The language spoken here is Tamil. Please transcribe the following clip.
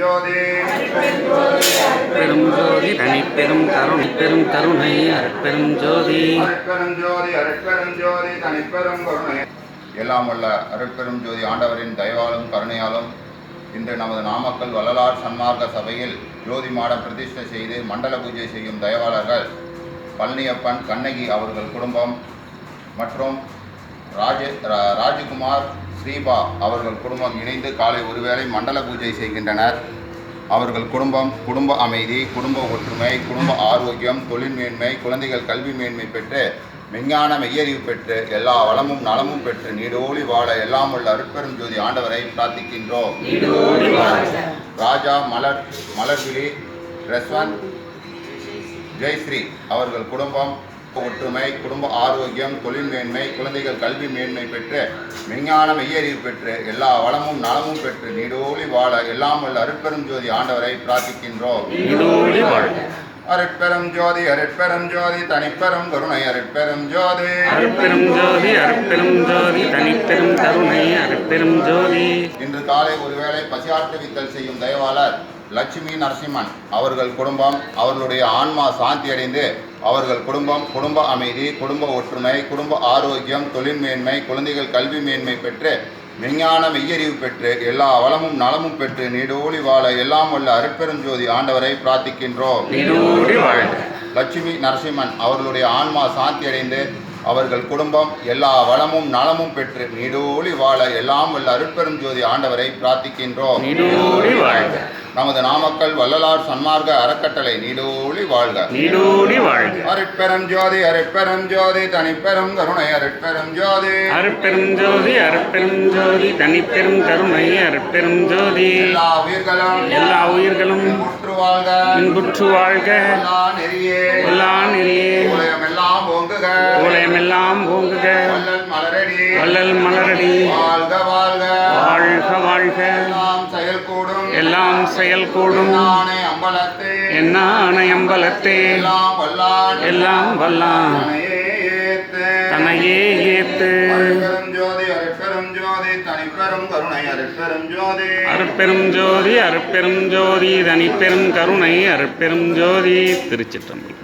ஜோதி பெரும் ஜோதி தனிப்பெரும் கருணை அருட்பெரும் ஜோதி அருட்பெரும் ஜோதி தனிப்பெரும் கருணை. எல்லாம் வல்ல அருட்பெரும் ஜோதி ஆண்டவரின் தயவாலும் கருணையாலும் இன்று நமது நாமக்கல் வள்ளலார் சன்மார்க்க சபையில் ஜோதி மாட பிரதிஷ்டை செய்து மண்டல பூஜை செய்யும் தயவாளர்கள் பழனியப்பன் கண்ணகி அவர்கள் குடும்பம் மற்றும் ராஜகுமார் ஸ்ரீபா அவர்கள் குடும்பம் இணைந்து காலை ஒருவேளை மண்டல பூஜை செய்கின்றனர். அவர்கள் குடும்பம் குடும்ப அமைதி, குடும்ப ஒற்றுமை, குடும்ப ஆரோக்கியம், தொழில் மேன்மை, குழந்தைகள் கல்வி மேன்மை பெற்று விஞ்ஞான மெய்யறிவு பெற்று எல்லா வளமும் நலமும் பெற்று நீடோழி வாழ எல்லாம் உள்ள அருட்பெரும் ஜோதி ஆண்டவரை பிரார்த்திக்கின்றோம். ராஜா மலர்விழி ரெஸ்வன் ஜெயஸ்ரீ அவர்கள் குடும்பம் ஒற்றுமை, குடும்ப ஆரோக்கியம், தொழில் மேன்மை, குழந்தைகள் கல்வி மேன்மை பெற்று விஞ்ஞான மெய்யறிவு பெற்று எல்லா வளமும் நலமும் பெற்று நீடோழி வாழ எல்லாம் உள்ள அருட்பெரும் ஜோதி ஆண்டவரை பிரார்த்திக்கின்றோம். அருட்பெரும் ஜோதி அருட்பெரும் ஜோதி தனிப்பெரும் கருணை அருட்பெரும் ஜோதி அருட்பெரும் ஜோதி அருட்பெரும் ஜோதி தனிப்பெரும் கருணை அருட்பெரும் ஜோதி. இன்று காலை ஒருவேளை பசியாற்றுவித்தல் செய்யும் தயவாளர் லட்சுமி நரசிம்மன் அவர்கள் குடும்பம் அவர்களுடைய ஆன்மா சாந்தி அடைந்து அவர்கள் குடும்பம் குடும்ப அமைதி, குடும்ப ஒற்றுமை, குடும்ப ஆரோக்கியம், தொழில் மேன்மை, குழந்தைகள் கல்வி மேன்மை பெற்று விஞ்ஞான மெய்யறிவு பெற்று எல்லா வளமும் நலமும் பெற்று நீடோழி வாழ எல்லாம் உள்ள அருட்பெரும் ஜோதி ஆண்டவரை பிரார்த்திக்கின்றோம். லட்சுமி நரசிம்மன் அவர்களுடைய ஆன்மா சாந்தி அடைந்து அவர்கள் குடும்பம் எல்லா வளமும் நலமும் பெற்று நீடோழி வாழ எல்லாம் உள்ள அருட்பெரும் ஜோதி ஆண்டவரை பிரார்த்திக்கின்றோம். நமது நாமக்கல் வள்ளலார் சன்மார்க்க அறக்கட்டளை நீடோழி வாழ்க நீடோழி வாழ்க. அருட்பெரும் ஜோதி அருட்பெரும் ஜோதி தனிப்பெரும் கருணை அருட்பெரும் ஜோதி அருட்பெரும் ஜோதி அருட்பெரும் ஜோதி தனிப்பெரும் கருணை அருட்பெரும் ஜோதி. எல்லா உயிர்களும் இன்புற்று வாழ்க இன்புற்று வாழ்க. எல்லா நெறியே உலகமெல்லாம் ஓங்குக உலகமெல்லாம் ஓங்குக. வள்ளல் மலரடி வாழ்க வாழ்க வாழ்க வாழ்க. எல்லாம் செயல்கூடும் என்னானை அம்பலத்தே எல்லாம் வல்லான் தனையே ஏத்து. அருட்பெரும் ஜோதி தனிப்பெரும் கருணை அருட்பெரும் ஜோதி அருட்பெரும் ஜோதி அருட்பெரும் ஜோதி தனிப்பெரும் கருணை அருட்பெரும் ஜோதி. திருச்சிற்றம்பலம்.